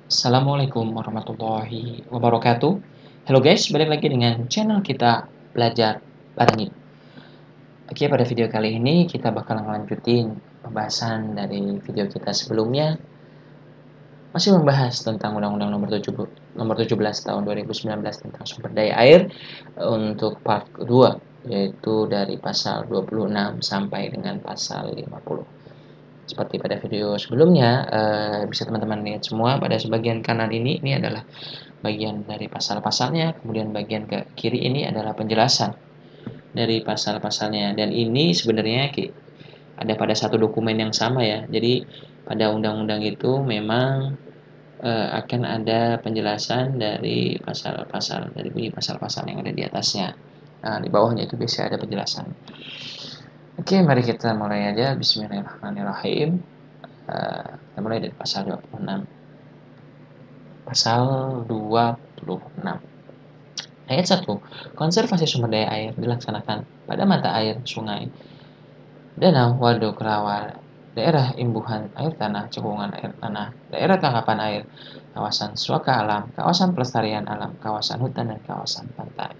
Assalamualaikum warahmatullahi wabarakatuh. Halo guys, balik lagi dengan channel kita Belajar Bareng Ibu. Oke, pada video kali ini kita bakal ngelanjutin pembahasan dari video kita sebelumnya. Masih membahas tentang Undang-Undang Nomor 17 Tahun 2019 tentang sumber daya air untuk part kedua, yaitu dari pasal 26 sampai dengan pasal 50. Seperti pada video sebelumnya, bisa teman-teman lihat semua pada sebagian kanan ini adalah bagian dari pasal-pasalnya, kemudian bagian ke kiri ini adalah penjelasan dari pasal-pasalnya. Dan ini sebenarnya ada pada satu dokumen yang sama ya. Jadi pada undang-undang itu memang akan ada penjelasan dari pasal-pasal, dari bunyi pasal-pasal yang ada di atasnya. Nah, di bawahnya itu biasanya ada penjelasan. Oke, mari kita mulai aja. Bismillahirrahmanirrahim. Kita mulai dari pasal 26. Pasal 26. Ayat 1. Konservasi sumber daya air dilaksanakan pada mata air, sungai, danau, waduk, rawa, daerah imbuhan air tanah, cekungan air tanah, daerah tangkapan air, kawasan suaka alam, kawasan pelestarian alam, kawasan hutan, dan kawasan pantai.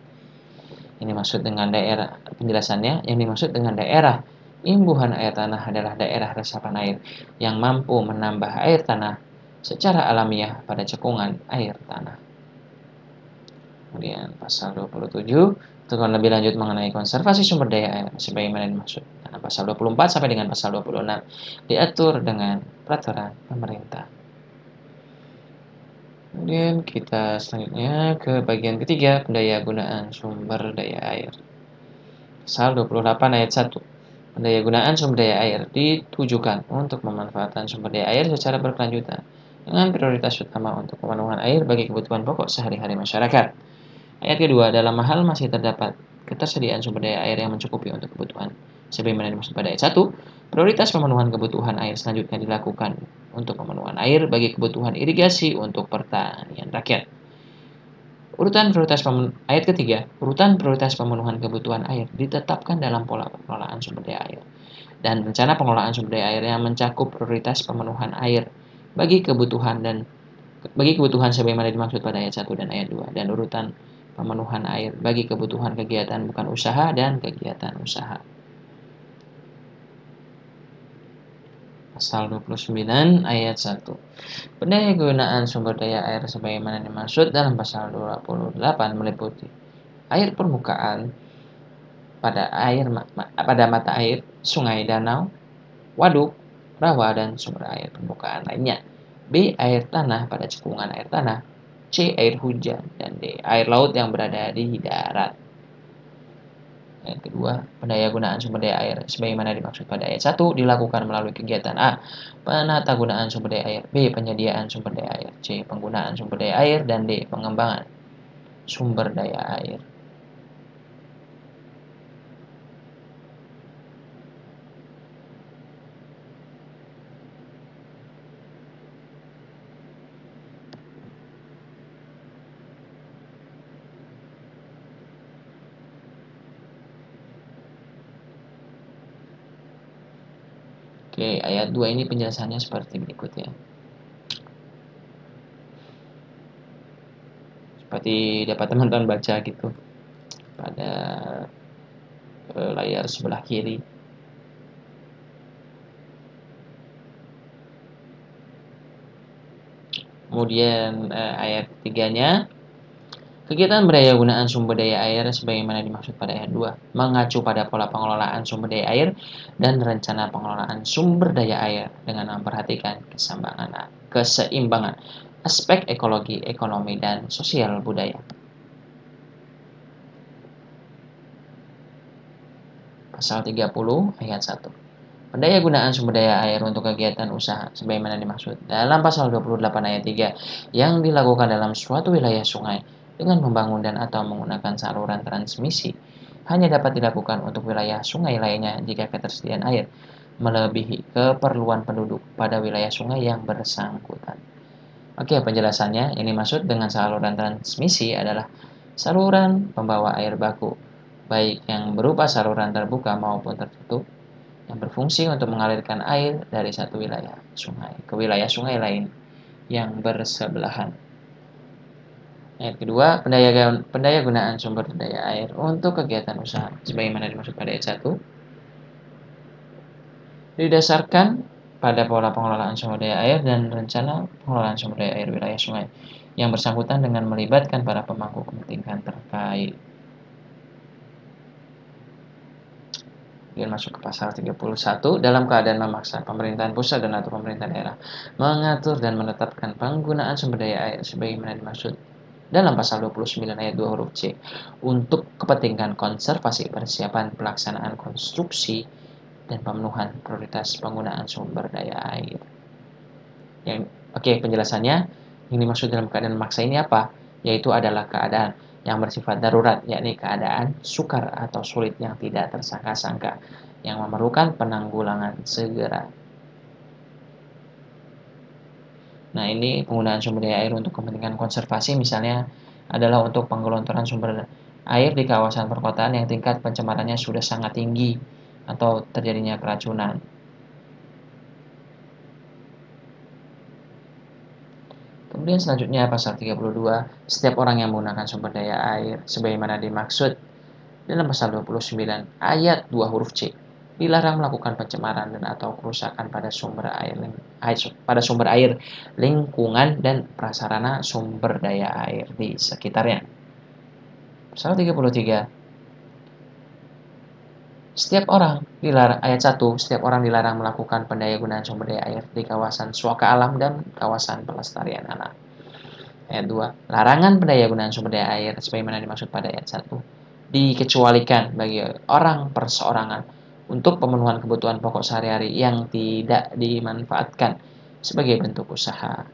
Ini maksud dengan daerah, penjelasannya, yang dimaksud dengan daerah imbuhan air tanah adalah daerah resapan air yang mampu menambah air tanah secara alamiah pada cekungan air tanah. Kemudian pasal 27 tentukan lebih lanjut mengenai konservasi sumber daya air sebagaimana dimaksud. Nah, pasal 24 sampai dengan pasal 26 diatur dengan peraturan pemerintah. Kemudian kita selanjutnya ke bagian ketiga, pendaya gunaan sumber daya air. Pasal 28 ayat 1. Pendaya gunaan sumber daya air ditujukan untuk memanfaatkan sumber daya air secara berkelanjutan dengan prioritas utama untuk pemenuhan air bagi kebutuhan pokok sehari-hari masyarakat. Ayat kedua, dalam hal masih terdapat ketersediaan sumber daya air yang mencukupi untuk kebutuhan. Sebagaimana dimaksud pada ayat 1, prioritas pemenuhan kebutuhan air selanjutnya dilakukan untuk pemenuhan air bagi kebutuhan irigasi untuk pertanian rakyat. Ayat ketiga, urutan prioritas pemenuhan kebutuhan air ditetapkan dalam pola pengelolaan sumber daya air dan rencana pengelolaan sumber daya air yang mencakup prioritas pemenuhan air bagi kebutuhan sebagaimana dimaksud pada ayat 1 dan ayat 2 dan urutan pemenuhan air bagi kebutuhan kegiatan bukan usaha dan kegiatan usaha. Pasal 29 ayat 1. Pendaya gunaan sumber daya air sebagaimana dimaksud dalam pasal 28 meliputi air permukaan pada mata air, sungai, danau, waduk, rawa, dan sumber air permukaan lainnya. B. Air tanah pada cekungan air tanah. C. Air hujan. Dan D. Air laut yang berada di darat. Yang kedua, pendaya gunaan sumber daya air sebagaimana dimaksud pada ayat 1 dilakukan melalui kegiatan A. Penata gunaan sumber daya air. B. Penyediaan sumber daya air. C. Penggunaan sumber daya air. Dan D. Pengembangan sumber daya air. Oke, ayat 2 ini penjelasannya seperti berikut ya. Seperti dapat teman-teman baca gitu pada layar sebelah kiri. Kemudian ayat 3-nya, kegiatan berdaya gunaan sumber daya air sebagaimana dimaksud pada ayat 2 mengacu pada pola pengelolaan sumber daya air dan rencana pengelolaan sumber daya air dengan memperhatikan keseimbangan aspek ekologi, ekonomi, dan sosial budaya. Pasal 30 ayat 1. Pendaya gunaan sumber daya air untuk kegiatan usaha sebagaimana dimaksud dalam pasal 28 ayat 3 yang dilakukan dalam suatu wilayah sungai dengan membangun dan atau menggunakan saluran transmisi hanya dapat dilakukan untuk wilayah sungai lainnya jika ketersediaan air melebihi keperluan penduduk pada wilayah sungai yang bersangkutan. Oke, penjelasannya ini maksud dengan saluran transmisi adalah saluran pembawa air baku, baik yang berupa saluran terbuka maupun tertutup, yang berfungsi untuk mengalirkan air dari satu wilayah sungai ke wilayah sungai lain yang bersebelahan. Ayat kedua, pendayagunaan sumber daya air untuk kegiatan usaha sebagaimana dimaksud pada ayat 1 didasarkan pada pola pengelolaan sumber daya air dan rencana pengelolaan sumber daya air wilayah sungai yang bersangkutan dengan melibatkan para pemangku kepentingan terkait. Kemudian masuk ke pasal 31, dalam keadaan memaksa pemerintahan pusat dan atau pemerintah daerah mengatur dan menetapkan penggunaan sumber daya air sebagaimana dimaksud dalam pasal 29 ayat 2 huruf C untuk kepentingan konservasi, persiapan pelaksanaan konstruksi dan pemenuhan prioritas penggunaan sumber daya air. Penjelasannya yang dimaksud dalam keadaan memaksa ini apa? Yaitu adalah keadaan yang bersifat darurat, yakni keadaan sukar atau sulit yang tidak tersangka-sangka yang memerlukan penanggulangan segera. Nah, ini penggunaan sumber daya air untuk kepentingan konservasi misalnya adalah untuk penggelontoran sumber air di kawasan perkotaan yang tingkat pencemarannya sudah sangat tinggi atau terjadinya keracunan. Kemudian selanjutnya pasal 32, setiap orang yang menggunakan sumber daya air sebagaimana dimaksud dalam pasal 29 ayat 2 huruf C dilarang melakukan pencemaran dan atau kerusakan pada sumber air, lingkungan dan prasarana sumber daya air di sekitarnya. Pasal 33. Ayat 1, setiap orang dilarang melakukan pendayagunaan sumber daya air di kawasan suaka alam dan kawasan pelestarian alam. Ayat 2, larangan pendayagunaan sumber daya air sebagaimana dimaksud pada ayat 1 dikecualikan bagi orang perseorangan untuk pemenuhan kebutuhan pokok sehari-hari yang tidak dimanfaatkan sebagai bentuk usaha.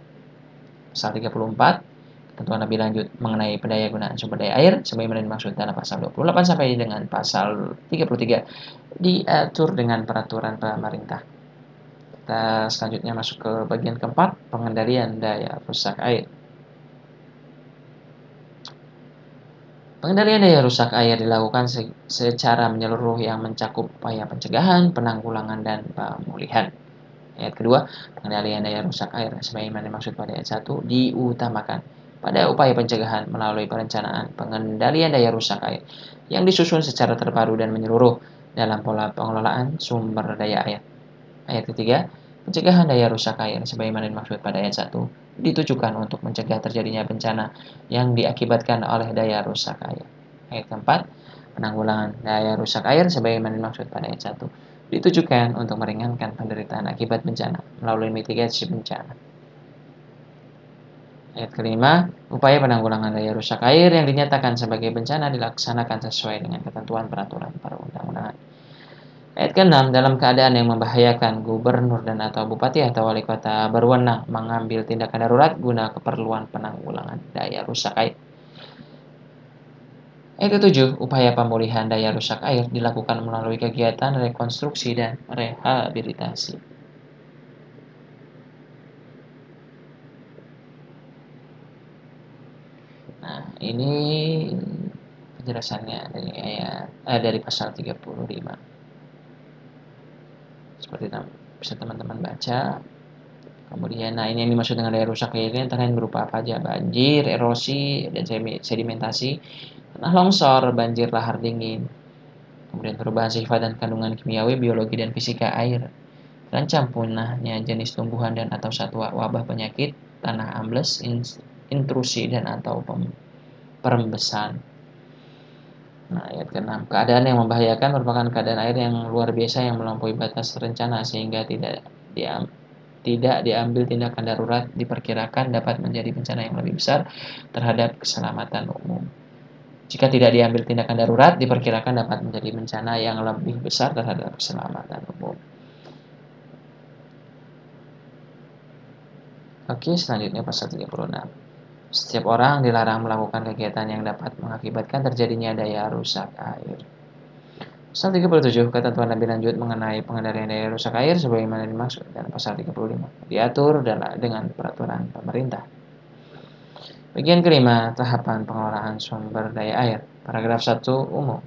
Pasal 34, ketentuan lebih lanjut mengenai pendayagunaan sumber daya air sebagaimana dimaksud dalam pasal 28 sampai dengan pasal 33 diatur dengan peraturan pemerintah. Kita selanjutnya masuk ke bagian keempat, pengendalian daya rusak air. Pengendalian daya rusak air dilakukan secara menyeluruh yang mencakup upaya pencegahan, penanggulangan, dan pemulihan. Ayat kedua, pengendalian daya rusak air sebagaimana dimaksud pada ayat 1 diutamakan pada upaya pencegahan melalui perencanaan pengendalian daya rusak air yang disusun secara terpadu dan menyeluruh dalam pola pengelolaan sumber daya air. Ayat ketiga, pencegahan daya rusak air sebagaimana dimaksud pada ayat 1 ditujukan untuk mencegah terjadinya bencana yang diakibatkan oleh daya rusak air. Ayat keempat, penanggulangan daya rusak air sebagaimana dimaksud pada ayat 1 ditujukan untuk meringankan penderitaan akibat bencana melalui mitigasi bencana. Ayat kelima, upaya penanggulangan daya rusak air yang dinyatakan sebagai bencana dilaksanakan sesuai dengan ketentuan peraturan perundang-undangan. Ayat ke-6, dalam keadaan yang membahayakan, gubernur dan atau bupati atau wali kota berwenang mengambil tindakan darurat guna keperluan penanggulangan daya rusak air. Ayat ke-7, upaya pemulihan daya rusak air dilakukan melalui kegiatan rekonstruksi dan rehabilitasi. Nah, ini penjelasannya dari pasal 35. Seperti bisa teman-teman baca. Kemudian, nah ini yang dimaksud dengan daya rusak air ini antara lain berupa apa aja? Banjir, erosi, dan sedimentasi, tanah longsor, banjir lahar dingin. Kemudian perubahan sifat dan kandungan kimiawi, biologi, dan fisika air. Terancam punahnya jenis tumbuhan dan atau satwa, wabah penyakit, tanah ambles, intrusi, dan atau perembesan. Nah, ayat ke-6. Keadaan yang membahayakan merupakan keadaan air yang luar biasa yang melampaui batas rencana sehingga tidak diambil tindakan darurat diperkirakan dapat menjadi bencana yang lebih besar terhadap keselamatan umum. Jika tidak diambil tindakan darurat diperkirakan dapat menjadi bencana yang lebih besar terhadap keselamatan umum. Oke, selanjutnya pasal 36. Setiap orang dilarang melakukan kegiatan yang dapat mengakibatkan terjadinya daya rusak air. Pasal 37, ketentuan lebih lanjut mengenai pengendalian daya rusak air sebagaimana dimaksud dalam pasal 35, diatur dengan peraturan pemerintah. Bagian kelima, tahapan pengelolaan sumber daya air. Paragraf 1 umum.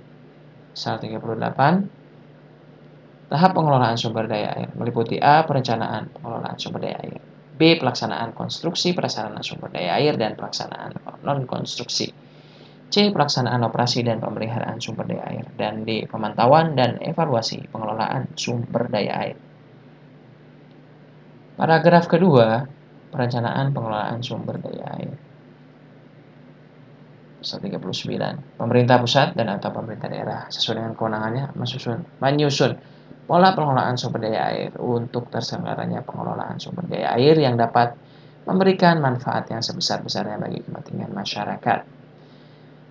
Pasal 38, tahap pengelolaan sumber daya air meliputi A. Perencanaan pengelolaan sumber daya air, B. Pelaksanaan konstruksi prasarana sumber daya air dan pelaksanaan non-konstruksi. C. Pelaksanaan operasi dan pemeliharaan sumber daya air. Dan D. Pemantauan dan evaluasi pengelolaan sumber daya air. Paragraf kedua, perencanaan pengelolaan sumber daya air. 139. Pemerintah pusat dan atau pemerintah daerah sesuai dengan kewenangannya menyusun pola pengelolaan sumber daya air untuk terselenggaranya pengelolaan sumber daya air yang dapat memberikan manfaat yang sebesar-besarnya bagi kepentingan masyarakat.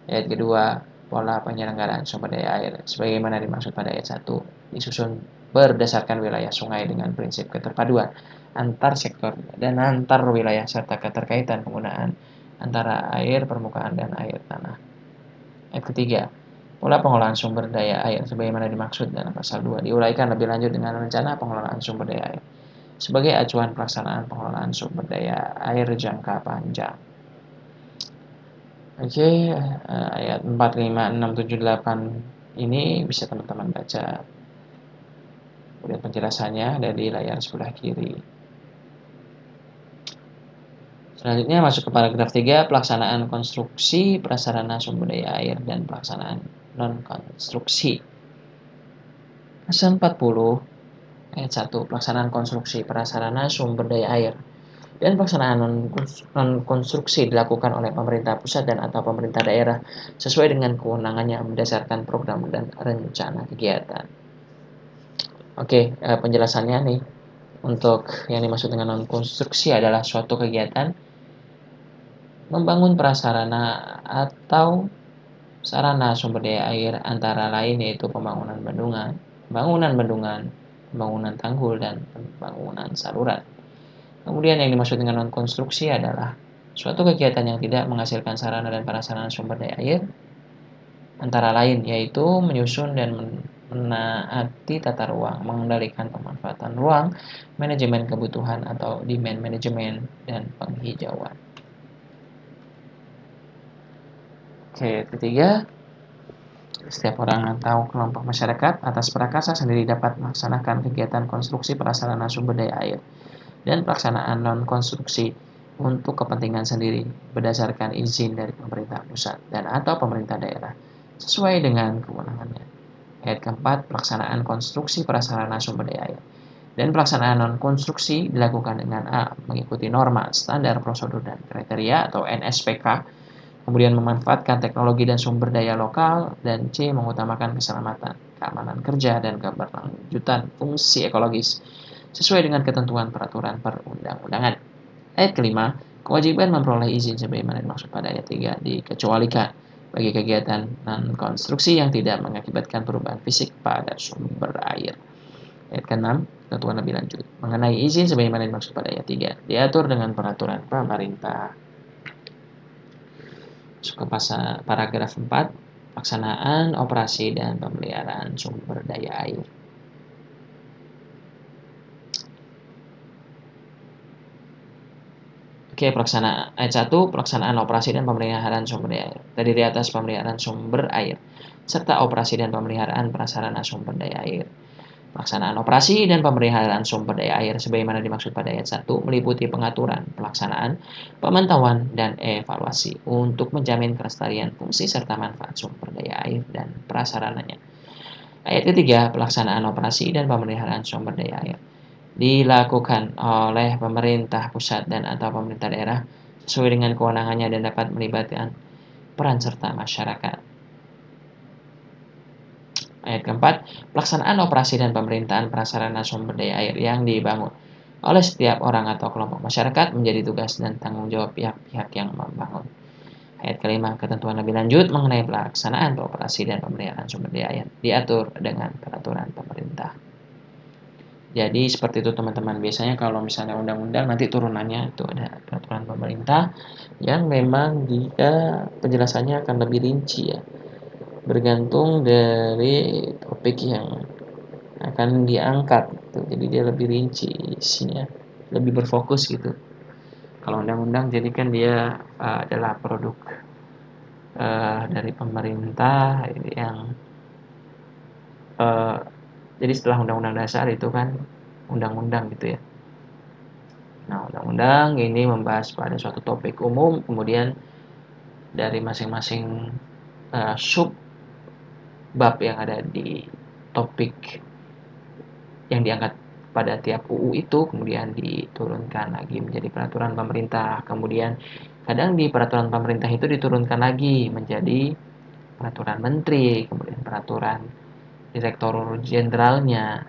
Ayat kedua, pola penyelenggaraan sumber daya air sebagaimana dimaksud pada ayat 1 disusun berdasarkan wilayah sungai dengan prinsip keterpaduan antar sektor dan antar wilayah serta keterkaitan penggunaan antara air permukaan dan air tanah. Ayat ketiga, pola pengelolaan sumber daya air sebagaimana dimaksud dalam pasal 2 diuraikan lebih lanjut dengan rencana pengelolaan sumber daya air sebagai acuan pelaksanaan pengelolaan sumber daya air jangka panjang. Oke, ayat 4, 5, 6, 7, 8 ini bisa teman-teman baca. Kemudian penjelasannya ada di layar sebelah kiri. Selanjutnya masuk ke paragraf 3, pelaksanaan konstruksi prasarana sumber daya air dan pelaksanaan non-konstruksi. Pasal 40 ayat 1, pelaksanaan konstruksi prasarana sumber daya air dan pelaksanaan non-konstruksi dilakukan oleh pemerintah pusat dan atau pemerintah daerah sesuai dengan kewenangannya berdasarkan program dan rencana kegiatan. Oke, penjelasannya nih. Untuk yang dimaksud dengan non-konstruksi adalah suatu kegiatan membangun prasarana atau sarana sumber daya air antara lain yaitu pembangunan bendungan, pembangunan tanggul, dan pembangunan saluran. Kemudian yang dimaksud dengan non-konstruksi adalah suatu kegiatan yang tidak menghasilkan sarana dan prasarana sumber daya air antara lain yaitu menyusun dan menaati tata ruang, mengendalikan pemanfaatan ruang, manajemen kebutuhan atau demand management, dan penghijauan. Oke, ketiga, setiap orang atau kelompok masyarakat atas prakarsa sendiri dapat melaksanakan kegiatan konstruksi prasarana sumber daya air dan pelaksanaan non-konstruksi untuk kepentingan sendiri berdasarkan izin dari pemerintah pusat dan atau pemerintah daerah sesuai dengan kewenangannya. Ayat keempat, pelaksanaan konstruksi prasarana sumber daya air dan pelaksanaan non-konstruksi dilakukan dengan A. Mengikuti norma, standar, prosedur, dan kriteria atau NSPK, kemudian memanfaatkan teknologi dan sumber daya lokal, dan C. Mengutamakan keselamatan, keamanan kerja, dan keberlanjutan fungsi ekologis sesuai dengan ketentuan peraturan perundang-undangan. Ayat kelima, kewajiban memperoleh izin sebagaimana dimaksud pada ayat 3 dikecualikan bagi kegiatan non-konstruksi yang tidak mengakibatkan perubahan fisik pada sumber air. Ayat ke-6, ketentuan lebih lanjut mengenai izin sebagaimana dimaksud pada ayat 3 diatur dengan peraturan pemerintah. Masuk ke paragraf 4, pelaksanaan operasi dan pemeliharaan sumber daya air. Oke, ayat 1, pelaksanaan operasi dan pemeliharaan sumber daya air. Terdiri atas pemeliharaan sumber air, serta operasi dan pemeliharaan prasarana sumber daya air. Pelaksanaan operasi dan pemeliharaan sumber daya air sebagaimana dimaksud pada ayat 1 meliputi pengaturan, pelaksanaan, pemantauan, dan evaluasi untuk menjamin kelestarian fungsi serta manfaat sumber daya air dan prasarananya. Ayat ketiga, pelaksanaan operasi dan pemeliharaan sumber daya air dilakukan oleh pemerintah pusat dan atau pemerintah daerah sesuai dengan kewenangannya dan dapat melibatkan peran serta masyarakat. Ayat keempat, pelaksanaan operasi dan pemerintahan prasarana sumber daya air yang dibangun oleh setiap orang atau kelompok masyarakat menjadi tugas dan tanggung jawab pihak-pihak yang membangun. Ayat kelima, ketentuan lebih lanjut mengenai pelaksanaan operasi dan pemeliharaan sumber daya air diatur dengan peraturan pemerintah. Jadi seperti itu teman-teman. Biasanya kalau misalnya undang-undang nanti turunannya itu ada peraturan pemerintah yang memang dia penjelasannya akan lebih rinci ya. Bergantung dari topik yang akan diangkat gitu. Jadi dia lebih rinci isinya, lebih berfokus gitu. Kalau undang-undang jadi kan dia adalah produk dari pemerintah yang jadi setelah undang-undang dasar itu kan undang-undang gitu ya. Nah, undang-undang ini membahas pada suatu topik umum, kemudian dari masing-masing sub bab yang ada di topik yang diangkat pada tiap UU itu kemudian diturunkan lagi menjadi peraturan pemerintah. Kemudian kadang di peraturan pemerintah itu diturunkan lagi menjadi peraturan menteri, kemudian peraturan direktur jenderalnya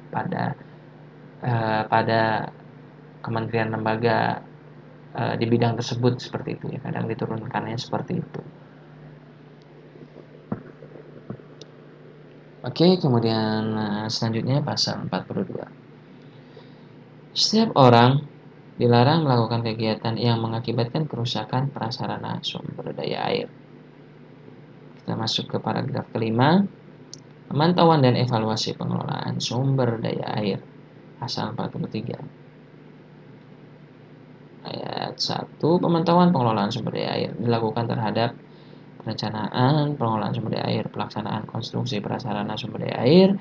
pada kementerian lembaga di bidang tersebut, seperti itu ya. Kadang diturunkannya seperti itu. Oke, kemudian selanjutnya pasal 42. Setiap orang dilarang melakukan kegiatan yang mengakibatkan kerusakan prasarana sumber daya air. Kita masuk ke paragraf kelima. Pemantauan dan evaluasi pengelolaan sumber daya air. Pasal 43. Ayat 1. Pemantauan pengelolaan sumber daya air dilakukan terhadap perencanaan pengelolaan sumber daya air, pelaksanaan konstruksi prasarana sumber daya air,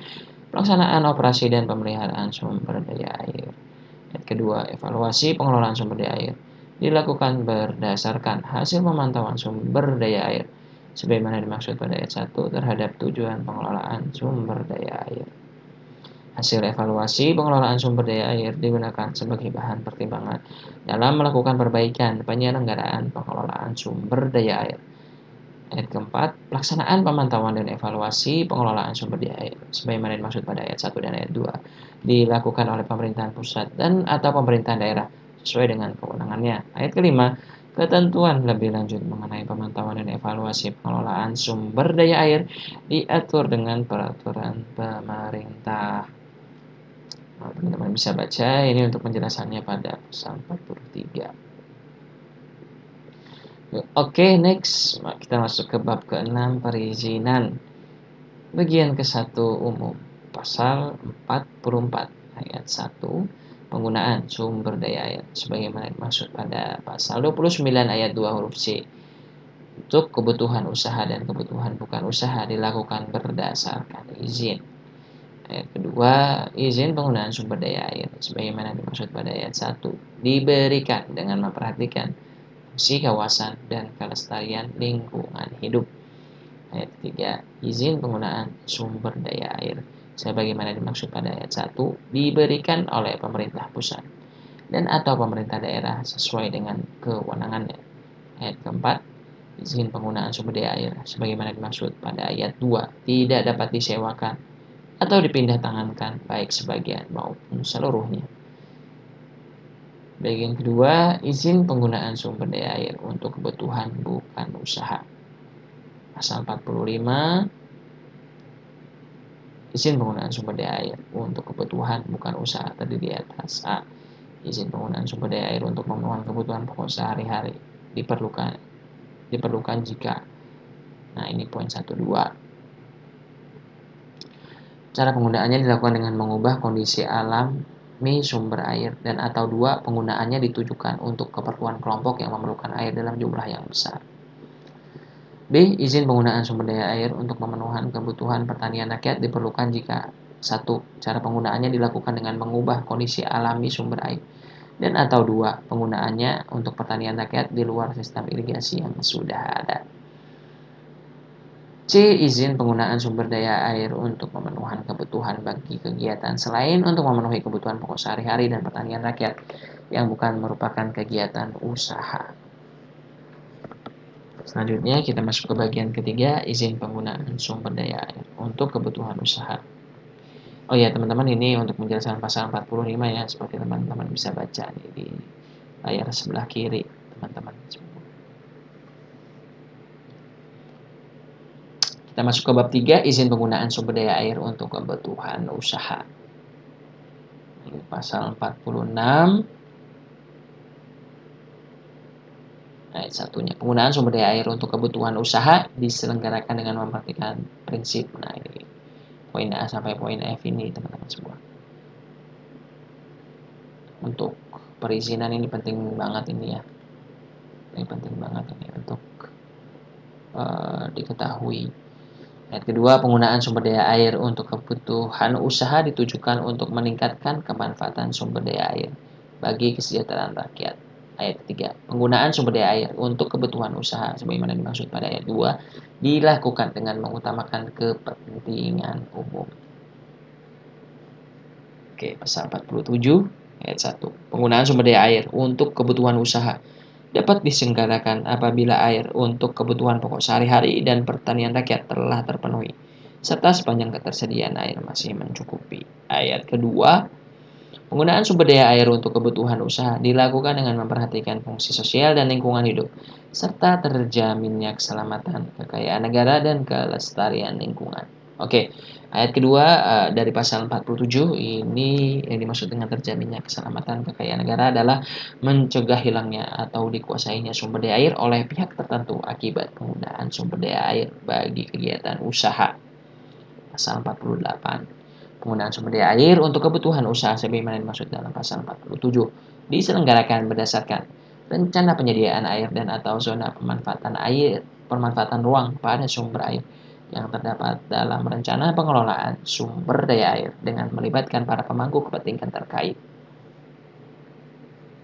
pelaksanaan operasi dan pemeliharaan sumber daya air. Ayat kedua, evaluasi pengelolaan sumber daya air dilakukan berdasarkan hasil pemantauan sumber daya air sebagaimana dimaksud pada ayat 1 terhadap tujuan pengelolaan sumber daya air. Hasil evaluasi pengelolaan sumber daya air digunakan sebagai bahan pertimbangan dalam melakukan perbaikan penyelenggaraan pengelolaan sumber daya air. Ayat keempat, pelaksanaan pemantauan dan evaluasi pengelolaan sumber daya air sebagaimana dimaksud pada ayat 1 dan ayat 2 dilakukan oleh pemerintahan pusat dan atau pemerintahan daerah sesuai dengan kewenangannya. Ayat kelima, ketentuan lebih lanjut mengenai pemantauan dan evaluasi pengelolaan sumber daya air diatur dengan peraturan pemerintah. Nah, teman-teman bisa baca ini untuk penjelasannya pada pasal 43. Oke, next kita masuk ke bab ke-6 perizinan. Bagian ke-1 umum. Pasal 44 ayat 1 penggunaan sumber daya air sebagaimana dimaksud pada pasal 29 ayat 2 huruf C. Untuk kebutuhan usaha dan kebutuhan bukan usaha dilakukan berdasarkan izin. Ayat kedua, izin penggunaan sumber daya air sebagaimana dimaksud pada ayat 1 diberikan dengan memperhatikan fungsi kawasan dan kelestarian lingkungan hidup. Ayat ketiga, izin penggunaan sumber daya air sebagaimana dimaksud pada ayat 1 diberikan oleh pemerintah pusat dan atau pemerintah daerah sesuai dengan kewenangannya. Ayat keempat, izin penggunaan sumber daya air sebagaimana dimaksud pada ayat 2 tidak dapat disewakan atau dipindah tangankan baik sebagian maupun seluruhnya. Bagian kedua, izin penggunaan sumber daya air untuk kebutuhan bukan usaha. Pasal 45, izin penggunaan sumber daya air untuk kebutuhan bukan usaha terdiri di atas. A. Izin penggunaan sumber daya air untuk memenuhi kebutuhan pokok sehari-hari diperlukan jika. Nah, ini poin 1 2. Cara penggunaannya dilakukan dengan mengubah kondisi alami sumber air dan atau 2. Penggunaannya ditujukan untuk keperluan kelompok yang memerlukan air dalam jumlah yang besar. B. Izin penggunaan sumber daya air untuk pemenuhan kebutuhan pertanian rakyat diperlukan jika 1. Cara penggunaannya dilakukan dengan mengubah kondisi alami sumber air dan atau 2. Penggunaannya untuk pertanian rakyat di luar sistem irigasi yang sudah ada. C. Izin penggunaan sumber daya air untuk pemenuhan kebutuhan bagi kegiatan selain untuk memenuhi kebutuhan pokok sehari-hari dan pertanian rakyat yang bukan merupakan kegiatan usaha. Selanjutnya kita masuk ke bagian ketiga, izin penggunaan sumber daya air untuk kebutuhan usaha. Oh ya teman-teman, ini untuk menjelaskan pasal 45 ya, seperti teman-teman bisa baca di layar sebelah kiri teman-teman. Kita masuk ke bab 3, izin penggunaan sumber daya air untuk kebutuhan usaha. Ini pasal 46 ayat 1-nya. Penggunaan sumber daya air untuk kebutuhan usaha diselenggarakan dengan memperhatikan prinsip. Nah, ini poin A sampai poin F ini teman-teman semua. Untuk perizinan ini penting banget ini ya. Ini penting banget ini untuk diketahui. Ayat kedua, penggunaan sumber daya air untuk kebutuhan usaha ditujukan untuk meningkatkan kemanfaatan sumber daya air bagi kesejahteraan rakyat. Ayat ketiga, penggunaan sumber daya air untuk kebutuhan usaha sebagaimana dimaksud pada ayat 2 dilakukan dengan mengutamakan kepentingan umum. Oke, pasal 47 ayat 1. Penggunaan sumber daya air untuk kebutuhan usaha dapat diselenggarakan apabila air untuk kebutuhan pokok sehari-hari dan pertanian rakyat telah terpenuhi, serta sepanjang ketersediaan air masih mencukupi. Ayat kedua, penggunaan sumber daya air untuk kebutuhan usaha dilakukan dengan memperhatikan fungsi sosial dan lingkungan hidup, serta terjaminnya keselamatan, kekayaan negara, dan kelestarian lingkungan. Oke, ayat kedua dari pasal 47 ini yang dimaksud dengan terjaminnya keselamatan kekayaan negara adalah mencegah hilangnya atau dikuasainya sumber daya air oleh pihak tertentu akibat penggunaan sumber daya air bagi kegiatan usaha. Pasal 48. Penggunaan sumber daya air untuk kebutuhan usaha sebagaimana dimaksud dalam pasal 47 diselenggarakan berdasarkan rencana penyediaan air dan atau zona pemanfaatan ruang pada sumber air yang terdapat dalam rencana pengelolaan sumber daya air dengan melibatkan para pemangku kepentingan terkait.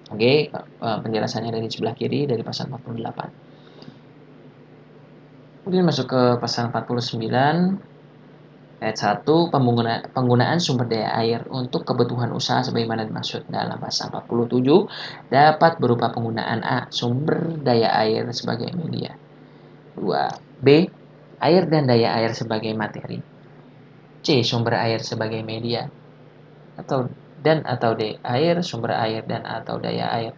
Oke, penjelasannya dari sebelah kiri dari pasal 48. Kemudian masuk ke pasal 49 ayat 1, penggunaan sumber daya air untuk kebutuhan usaha sebagaimana dimaksud dalam pasal 47 dapat berupa penggunaan A. Sumber daya air sebagai media. 2. B. Air dan daya air sebagai materi. C. Sumber air sebagai media. Atau D. Air, sumber air, dan atau daya air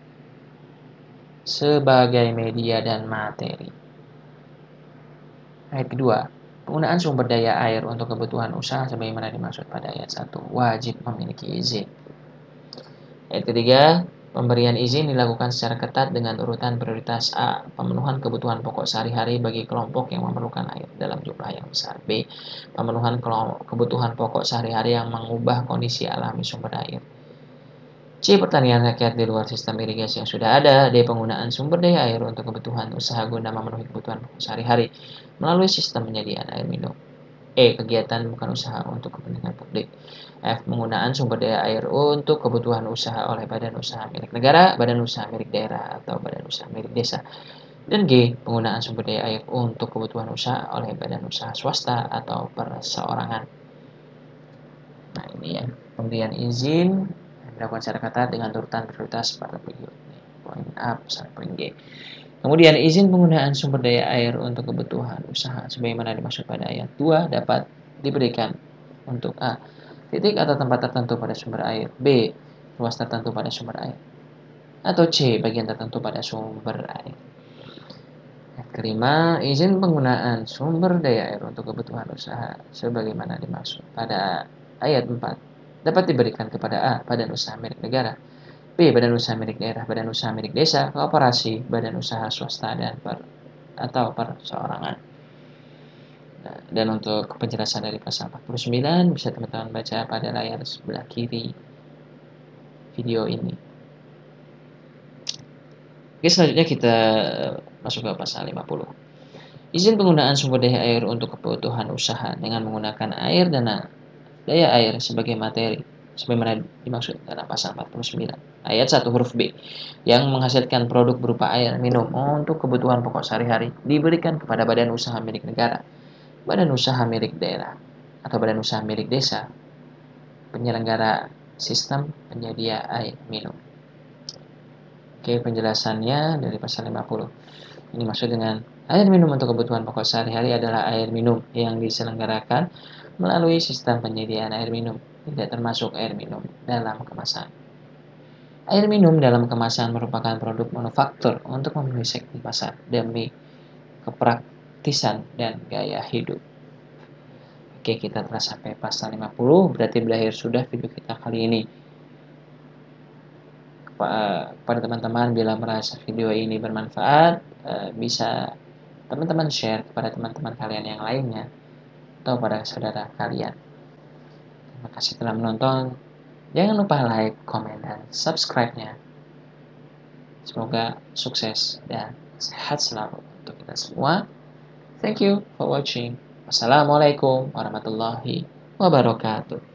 sebagai media dan materi. Ayat kedua, penggunaan sumber daya air untuk kebutuhan usaha sebagaimana dimaksud pada ayat 1 wajib memiliki izin. Ayat ketiga, pemberian izin dilakukan secara ketat dengan urutan prioritas A. Pemenuhan kebutuhan pokok sehari-hari bagi kelompok yang memerlukan air dalam jumlah yang besar. B. Pemenuhan kebutuhan pokok sehari-hari yang mengubah kondisi alami sumber air. C. Pertanian rakyat di luar sistem irigasi yang sudah ada. D. Penggunaan sumber daya air untuk kebutuhan usaha guna memenuhi kebutuhan pokok sehari-hari melalui sistem penyediaan air minum. E. Kegiatan bukan usaha untuk kepentingan publik. F. Penggunaan sumber daya air untuk kebutuhan usaha oleh badan usaha milik negara, badan usaha milik daerah, atau badan usaha milik desa. Dan G. Penggunaan sumber daya air untuk kebutuhan usaha oleh badan usaha swasta atau perseorangan. Nah, ini ya, pemberian izin dilakukan secara ketat dengan urutan prioritas pada berikut. Poin A sampai poin G. Kemudian izin penggunaan sumber daya air untuk kebutuhan usaha sebagaimana dimaksud pada ayat 2 dapat diberikan untuk A. Titik atau tempat tertentu pada sumber air. B. Ruas tertentu pada sumber air. Atau C. Bagian tertentu pada sumber air. Yang kelima, izin penggunaan sumber daya air untuk kebutuhan usaha sebagaimana dimaksud pada ayat 4 dapat diberikan kepada A. Badan usaha milik negara, B. Badan usaha milik daerah, badan usaha milik desa, koperasi, badan usaha swasta, atau perseorangan. Nah, dan untuk penjelasan dari pasal 49 bisa teman-teman baca pada layar sebelah kiri video ini. Oke, selanjutnya kita masuk ke pasal 50. Izin penggunaan sumber daya air untuk kebutuhan usaha dengan menggunakan air dan daya air sebagai materi sebagaimana dimaksud dalam pasal 49 ayat 1 huruf B yang menghasilkan produk berupa air minum untuk kebutuhan pokok sehari-hari diberikan kepada badan usaha milik negara, badan usaha milik daerah, atau badan usaha milik desa penyelenggara sistem penyedia air minum. Oke, penjelasannya dari pasal 50. Ini maksud dengan air minum untuk kebutuhan pokok sehari-hari adalah air minum yang diselenggarakan melalui sistem penyediaan air minum, tidak termasuk air minum dalam kemasan. Air minum dalam kemasan merupakan produk manufaktur untuk memenuhi segmen pasar demi kepraktisan dan gaya hidup. Oke, kita telah sampai pasal 50, berarti berakhir sudah video kita kali ini. Kepada teman-teman, bila merasa video ini bermanfaat, bisa teman-teman share kepada teman-teman kalian yang lainnya atau pada saudara kalian. Terima kasih telah menonton. Jangan lupa like, komen, dan subscribe-nya. Semoga sukses dan sehat selalu untuk kita semua. Thank you for watching. Wassalamualaikum warahmatullahi wabarakatuh.